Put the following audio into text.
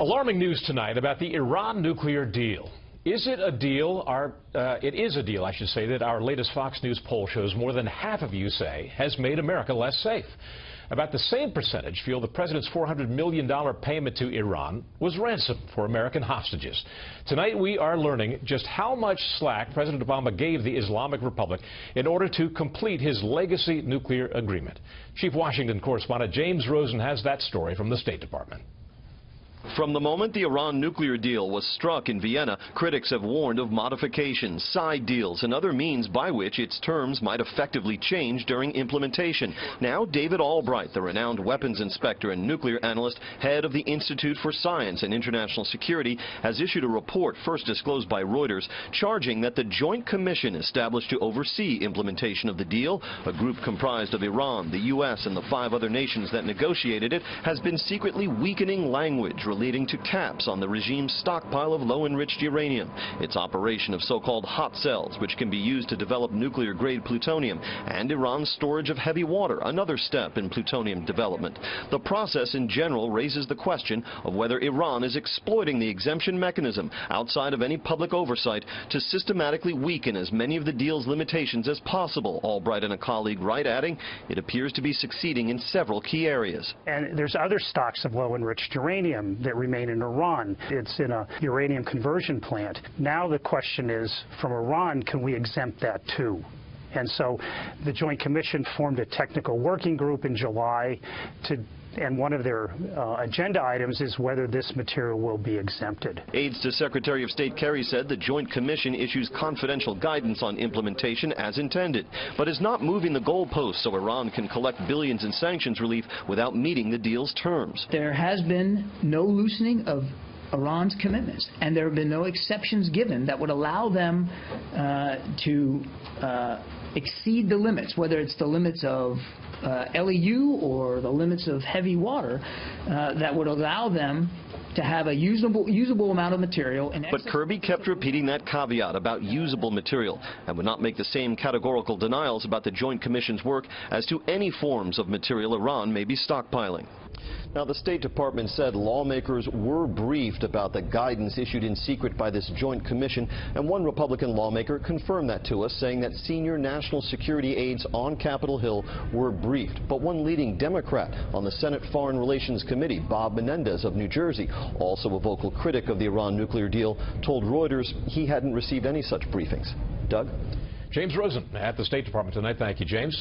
Alarming news tonight about the Iran nuclear deal. Is it a deal? It is a deal, I should say, that our latest Fox News poll shows more than half of you say has made America less safe. About the same percentage feel the president's $400 million payment to Iran was ransom for American hostages. Tonight we are learning just how much slack President Obama gave the Islamic Republic in order to complete his legacy nuclear agreement. Chief Washington correspondent James Rosen has that story from the State Department. From the moment the Iran nuclear deal was struck in Vienna, critics have warned of modifications, side deals, and other means by which its terms might effectively change during implementation. Now, David Albright, the renowned weapons inspector and nuclear analyst, head of the Institute for Science and International Security, has issued a report first disclosed by Reuters, charging that the Joint Commission established to oversee implementation of the deal, a group comprised of Iran, the U.S., and the 5 other nations that negotiated it, has been secretly weakening language relating to caps on the regime's stockpile of low-enriched uranium, its operation of so-called hot cells, which can be used to develop nuclear-grade plutonium, and Iran's storage of heavy water, another step in plutonium development. The process in general raises the question of whether Iran is exploiting the exemption mechanism outside of any public oversight to systematically weaken as many of the deal's limitations as possible, Albright and a colleague write, adding, it appears to be succeeding in several key areas. And there's other stocks of low-enriched uranium that remain in Iran. It's in a uranium conversion plant. Now the question is, from Iran, can we exempt that too? And so the Joint Commission formed a technical working group in July and one of their agenda items is whether this material will be exempted. Aides to Secretary of State Kerry said the Joint Commission issues confidential guidance on implementation as intended, but is not moving the goalposts so Iran can collect billions in sanctions relief without meeting the deal's terms. There has been no loosening of Iran's commitments, and there have been no exceptions given that would allow them to exceed the limits, whether it's the limits of LEU or the limits of heavy water, that would allow them to have a usable amount of material. But Kirby kept repeating that caveat about usable material and would not make the same categorical denials about the Joint Commission's work as to any forms of material Iran may be stockpiling. Now, the State Department said lawmakers were briefed about the guidance issued in secret by this Joint Commission, and one Republican lawmaker confirmed that to us, saying that senior national security aides on Capitol Hill were briefed. But one leading Democrat on the Senate Foreign Relations Committee, Bob Menendez of New Jersey, also a vocal critic of the Iran nuclear deal, told Reuters he hadn't received any such briefings. Doug? James Rosen at the State Department tonight. Thank you, James.